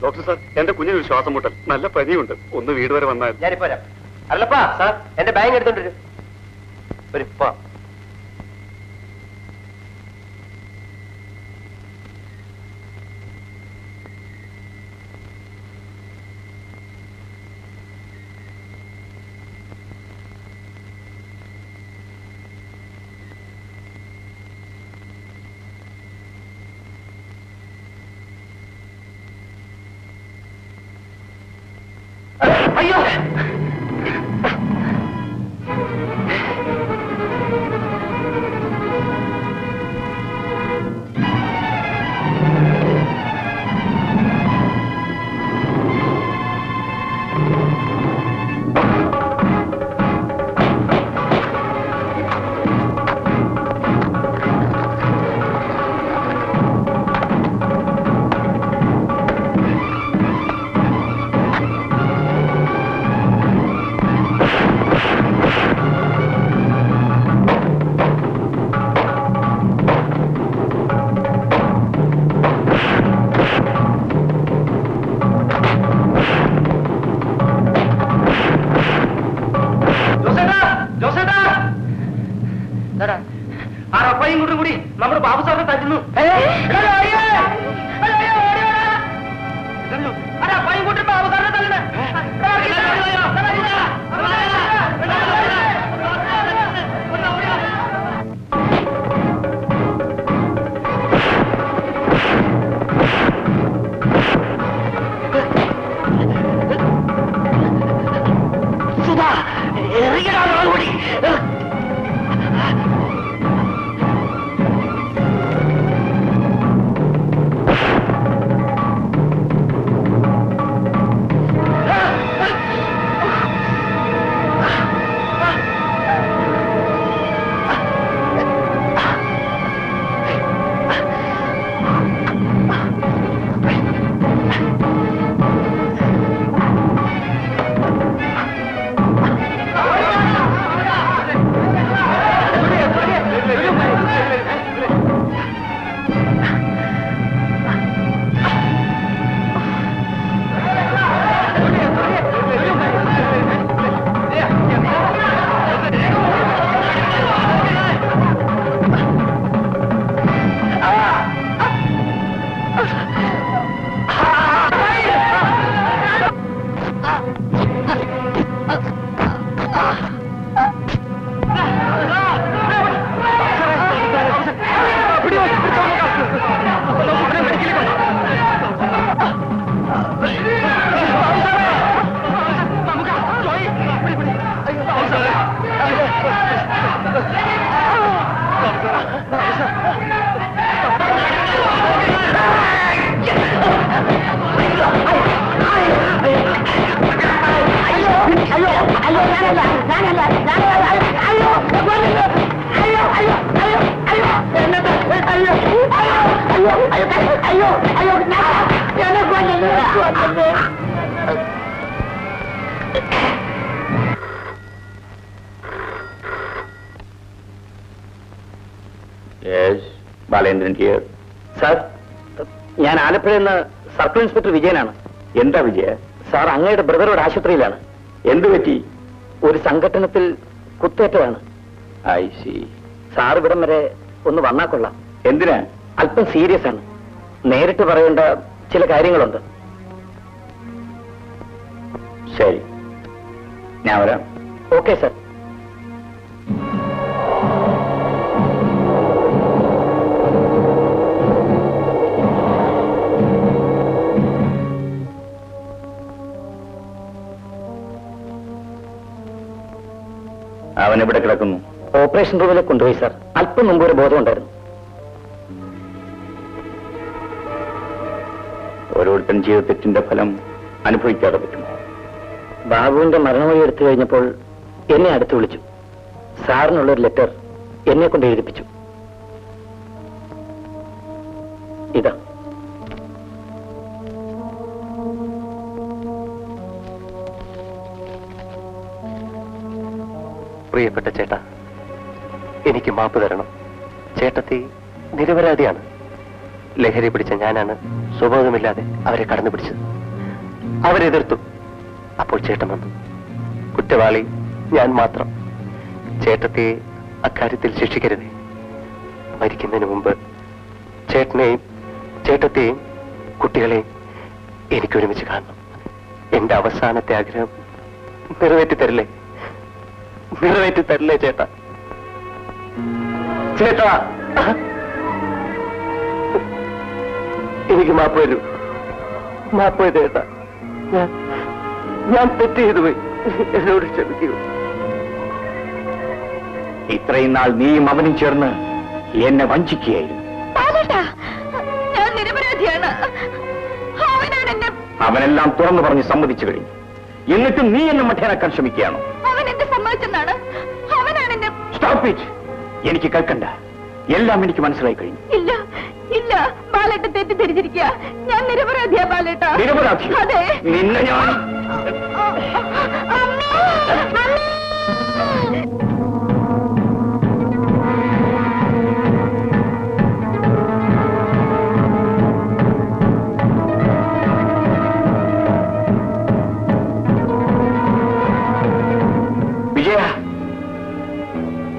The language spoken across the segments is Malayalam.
ഡോക്ടർ സാർ, എന്റെ കുഞ്ഞിന് ശ്വാസം മുട്ടൽ, നല്ല പനിയുണ്ട്. ഒന്ന് വീട് വരെ വന്നാൽ. ഞാനിപ്പോ വരാം. അല്ലപ്പാ സാർ, എന്റെ ബാഗ് എടുത്തോണ്ടിരും. ഒരു അയ്യോ കൂടി നമ്മുടെ ബാബു സാറിനെ തല്ലുന്നു. പയ്യൻ കൂട്ടി ബാബു സാറിനെ തല്ലുന്നു. സുധാ കൂടി ബാലേന്ദ്രൻ ഹിയർ. സാർ, ഞാൻ ആലപ്പുഴയിൽ നിന്ന് സർക്കിൾ ഇൻസ്പെക്ടർ വിജയനാണ്. എന്താ വിജയ? സാർ, അങ്ങയുടെ ബ്രദറോട് ആശുപത്രിയിലാണ്. എന്തു പറ്റി? ഒരു സംഘടനത്തിൽ കുത്തേറ്റതാണ്. I C. സാർ ഇവിടം വരെ ഒന്ന് വന്നാ കൊള്ളാം. എന്തിനാ? അല്പം സീരിയസ് ആണ്. നേരിട്ട് പറയേണ്ട ചില കാര്യങ്ങളുണ്ട്. ശരി, ഞാൻ വരാം. Okay sir. അവൻ എവിടെ കിടക്കുന്നു? ഓപ്പറേഷൻ റൂമിലേക്ക് കൊണ്ടുപോയി സാർ. അല്പം മുമ്പ് ഒരു ബോധം ഉണ്ടായിരുന്നു. ഓരോരുത്തൻ ചെയ്ത തെറ്റിന്റെ ഫലം അനുഭവിക്കാതെ പറ്റുമോ? ബാബുവിന്റെ മരണമൊഴി എടുത്തു കഴിഞ്ഞപ്പോൾ എന്നെ അടുത്ത് വിളിച്ചു. സാറിനുള്ളൊരു ലെറ്റർ എന്നെ കൊണ്ട് എഴുതിപ്പിച്ചു. ഇതാ. പ്രിയപ്പെട്ട ചേട്ടാ, എനിക്ക് മാപ്പ് തരണം. ചേട്ടത്തി നിരപരാധിയാണ്. ലഹരി പിടിച്ച ഞാനാണ് സ്വബോധമില്ലാതെ അവരെ കടന്നു പിടിച്ചത്. അവരെതിർത്തു. അപ്പോൾ ചേട്ടൻ വന്നു. കുറ്റവാളി ഞാൻ മാത്രം. ചേട്ടത്തെ അക്കാര്യത്തിൽ ശിക്ഷിക്കരുതേ. മരിക്കുന്നതിന് മുമ്പ് ചേട്ടനെയും ചേട്ടത്തെയും കുട്ടികളെയും എനിക്കൊരുമിച്ച് കാണണം. എന്റെ അവസാനത്തെ ആഗ്രഹം നിറവേറ്റി തരില്ലേ? നിറവേറ്റി തരില്ലേ ചേട്ടാ? ചേട്ടാ, എനിക്ക് മാപ്പ് വരൂ. മാപ്പ് ചേട്ടാ. ഞാൻ തെറ്റ് ചെയ്തു പോയി. എന്നോട് ക്ഷമിക്കൂ. ഇത്രയും നാൾ നീയും അവനും ചേർന്ന് എന്നെ വഞ്ചിക്കുകയായിരുന്നു. ഞാൻ നിരപരാധിയാണ്. അവനെല്ലാം തുറന്നു പറഞ്ഞ് സമ്മതിച്ചു കഴിഞ്ഞു. എന്നിട്ടും നീ എന്നെ മഠേനാക്കാൻ ശ്രമിക്കുകയാണോ? അവൻ എന്നെ സമ്മതിച്ചെന്നാണ്. അവനാണ് എന്നെ. Stop it. എനിക്ക് കേൾക്കണ്ട. എല്ലാം എനിക്ക് മനസ്സിലായി കഴിഞ്ഞു. ഇല്ല ഇല്ല, ബാലേട്ട തെറ്റിദ്ധരിച്ചിരിക്കുക. ഞാൻ നിരപരാധിയാ ബാലേട്ട. നിരപരാധി? അതെ. നിന്നെ ഞാൻ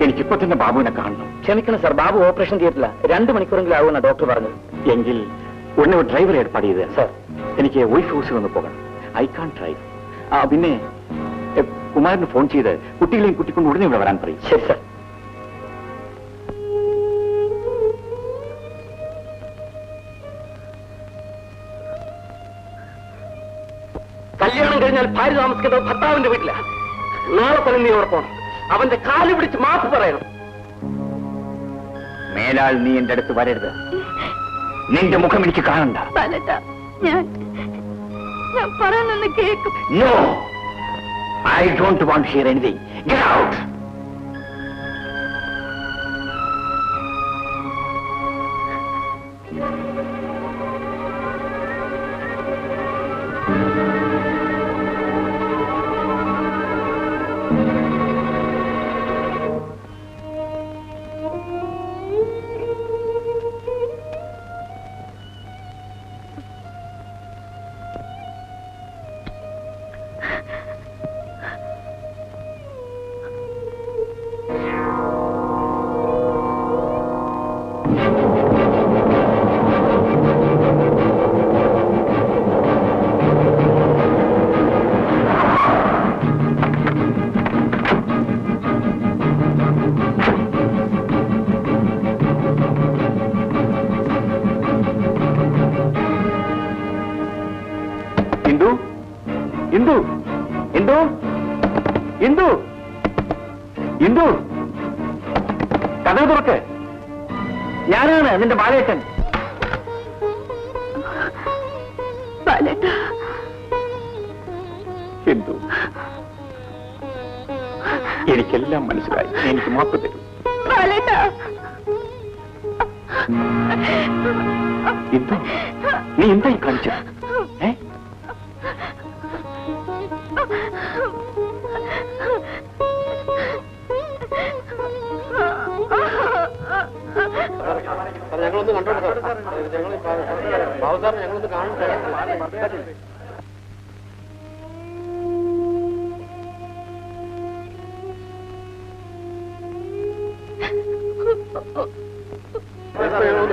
എനിക്കിപ്പോ തന്നെ ബാബുവിനെ കാണണം. ക്ഷമിക്കണം സാർ, ബാബു ഓപ്പറേഷൻ തിയേറ്ററില്ല. 2 മണിക്കൂറെങ്കിലും ആവുമെന്ന ഡോക്ടർ പറഞ്ഞു. എങ്കിൽ ഉടനെ ഒരു ഡ്രൈവർ ഏർപ്പാട് ചെയ്ത് സാർ. എനിക്ക് വൈഫ് ഹൗസിൽ ഒന്ന് പോകണം. I can't drive. പിന്നെ കുമാരന് ഫോൺ ചെയ്ത് കുട്ടികളെയും കുട്ടിക്കൊണ്ട് ഉടനെ ഇവിടെ വരാൻ പറയും. ശരി സാർ. കല്യാണം കഴിഞ്ഞാൽ ഭാര്യ താമസിക്കുന്നത് ഭർത്താവിന്റെ വീട്ടില. നാളെ തന്നെ നീ ഓർക്കണം. അവന്റെ കാല് പിടിച്ച് മാപ്പ് പറയണം. മേലാൽ നീ എന്റെ അടുത്ത് വരരുത്. നിന്റെ മുഖം എനിക്ക് കാണണ്ട. ബാലേട്ട, ഞാൻ പറയുന്നൊന്ന് കേൾക്കും. No, I don't want hear anything. Get out. Indu, Indu, Indu, Indu, കഥ തുറക്ക്. ഞാനാണ് നിന്റെ ബാലേട്ടൻ. ബാലേട്ട, ഇന്ദു, എനിക്കെല്ലാം മനസ്സിലായി. എനിക്ക് മാപ്പ് തരും. ബാലേട്ട. ഇന്ദു, നീ എന്തായി കാണിച്ചത്? ഞങ്ങളൊന്ന് കണ്ടോട്ടെ സാർ. ബാബു സാർ, ഞങ്ങളൊന്ന് കാണട്ടെ.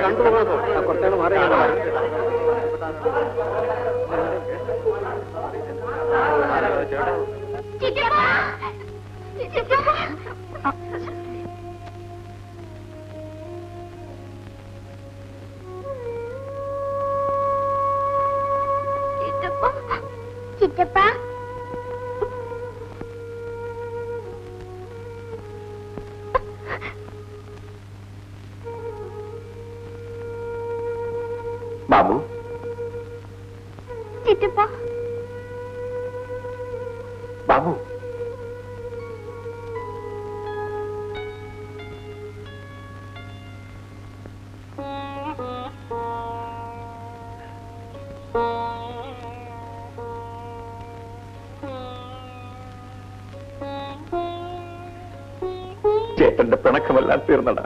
കണ്ടു പോകാം സാർ. കുറച്ചേരം മാറി. ചിറ്റപ്പ, ബാബു, ചിറ്റപ്പ, ബാബു, ചേട്ടന്റെ പിണക്കമെല്ലാം തീർന്നടാ.